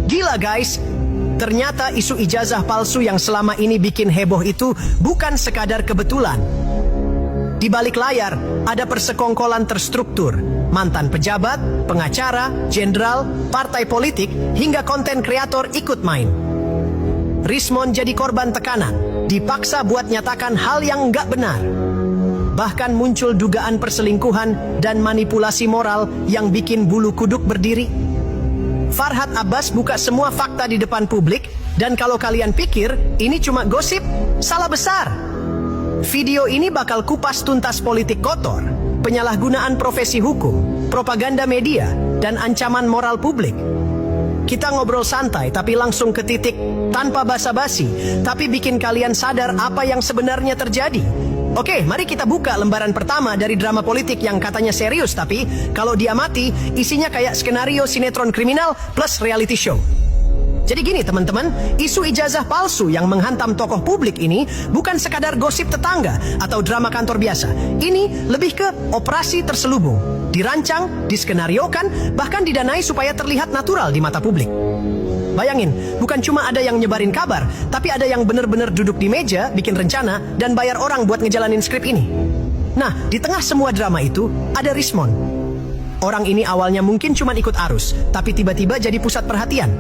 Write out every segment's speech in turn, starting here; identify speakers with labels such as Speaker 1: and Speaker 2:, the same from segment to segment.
Speaker 1: Gila guys, ternyata isu ijazah palsu yang selama ini bikin heboh itu bukan sekadar kebetulan. Di balik layar, ada persekongkolan terstruktur. Mantan pejabat, pengacara, jenderal, partai politik, hingga konten kreator ikut main. Rismon jadi korban tekanan, dipaksa buat nyatakan hal yang nggak benar. Bahkan muncul dugaan perselingkuhan dan manipulasi moral yang bikin bulu kuduk berdiri. Farhad Abbas buka semua fakta di depan publik, dan kalau kalian pikir ini cuma gosip, salah besar. Video ini bakal kupas tuntas politik kotor, penyalahgunaan profesi hukum, propaganda media, dan ancaman moral publik. Kita ngobrol santai tapi langsung ke titik, tanpa basa-basi, tapi bikin kalian sadar apa yang sebenarnya terjadi. Oke, mari kita buka lembaran pertama dari drama politik yang katanya serius, tapi kalau diamati, isinya kayak skenario sinetron kriminal plus reality show. Jadi gini teman-teman, isu ijazah palsu yang menghantam tokoh publik ini bukan sekadar gosip tetangga atau drama kantor biasa. Ini lebih ke operasi terselubung, dirancang, diskenariokan, bahkan didanai supaya terlihat natural di mata publik. Bayangin, bukan cuma ada yang nyebarin kabar, tapi ada yang bener-bener duduk di meja, bikin rencana, dan bayar orang buat ngejalanin skrip ini. Nah, di tengah semua drama itu, ada Rismon. Orang ini awalnya mungkin cuma ikut arus, tapi tiba-tiba jadi pusat perhatian.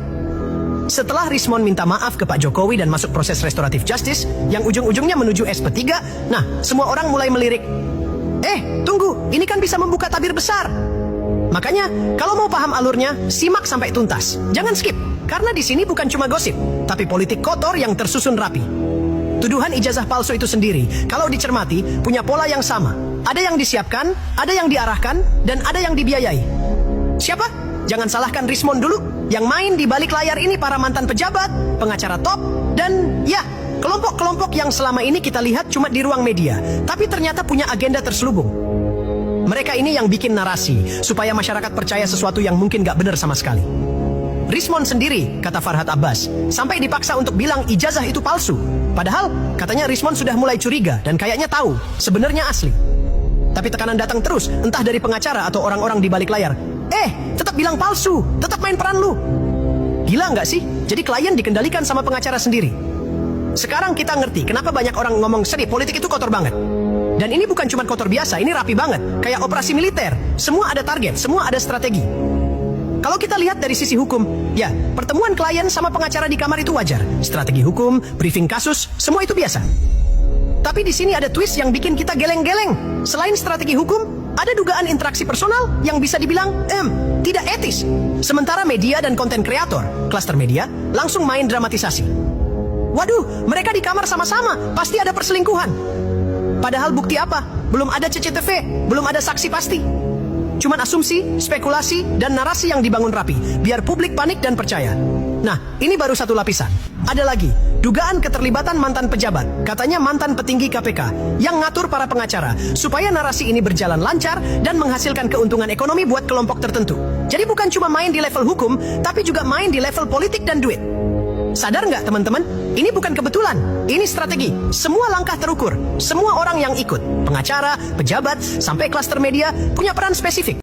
Speaker 1: Setelah Rismon minta maaf ke Pak Jokowi dan masuk proses restoratif justice, yang ujung-ujungnya menuju SP3, nah, semua orang mulai melirik, tunggu, ini kan bisa membuka tabir besar. Makanya, kalau mau paham alurnya, simak sampai tuntas. Jangan skip. Karena di sini bukan cuma gosip, tapi politik kotor yang tersusun rapi. Tuduhan ijazah palsu itu sendiri, kalau dicermati, punya pola yang sama. Ada yang disiapkan, ada yang diarahkan, dan ada yang dibiayai. Siapa? Jangan salahkan Rismon dulu. Yang main di balik layar ini para mantan pejabat, pengacara top, dan ya, kelompok-kelompok yang selama ini kita lihat cuma di ruang media, tapi ternyata punya agenda terselubung. Mereka ini yang bikin narasi, supaya masyarakat percaya sesuatu yang mungkin gak benar sama sekali. Rismon sendiri, kata Farhad Abbas, sampai dipaksa untuk bilang ijazah itu palsu. Padahal, katanya Rismon sudah mulai curiga dan kayaknya tahu, sebenarnya asli. Tapi tekanan datang terus, entah dari pengacara atau orang-orang di balik layar. Tetap bilang palsu, tetap main peran lu. Gila nggak sih? Jadi klien dikendalikan sama pengacara sendiri. Sekarang kita ngerti kenapa banyak orang ngomong sedih, politik itu kotor banget. Dan ini bukan cuma kotor biasa, ini rapi banget. Kayak operasi militer, semua ada target, semua ada strategi. Kalau kita lihat dari sisi hukum, ya, pertemuan klien sama pengacara di kamar itu wajar. Strategi hukum, briefing kasus, semua itu biasa. Tapi di sini ada twist yang bikin kita geleng-geleng. Selain strategi hukum, ada dugaan interaksi personal yang bisa dibilang, tidak etis. Sementara media dan konten kreator, klaster media, langsung main dramatisasi. Waduh, mereka di kamar sama-sama, pasti ada perselingkuhan. Padahal bukti apa? Belum ada CCTV, belum ada saksi pasti. Cuman asumsi, spekulasi, dan narasi yang dibangun rapi, biar publik panik dan percaya. Nah, ini baru satu lapisan. Ada lagi, dugaan keterlibatan mantan pejabat, katanya mantan petinggi KPK, yang ngatur para pengacara, supaya narasi ini berjalan lancar dan menghasilkan keuntungan ekonomi buat kelompok tertentu. Jadi bukan cuma main di level hukum, tapi juga main di level politik dan duit. Sadar nggak teman-teman? Ini bukan kebetulan, ini strategi. Semua langkah terukur, semua orang yang ikut, pengacara, pejabat, sampai klaster media, punya peran spesifik.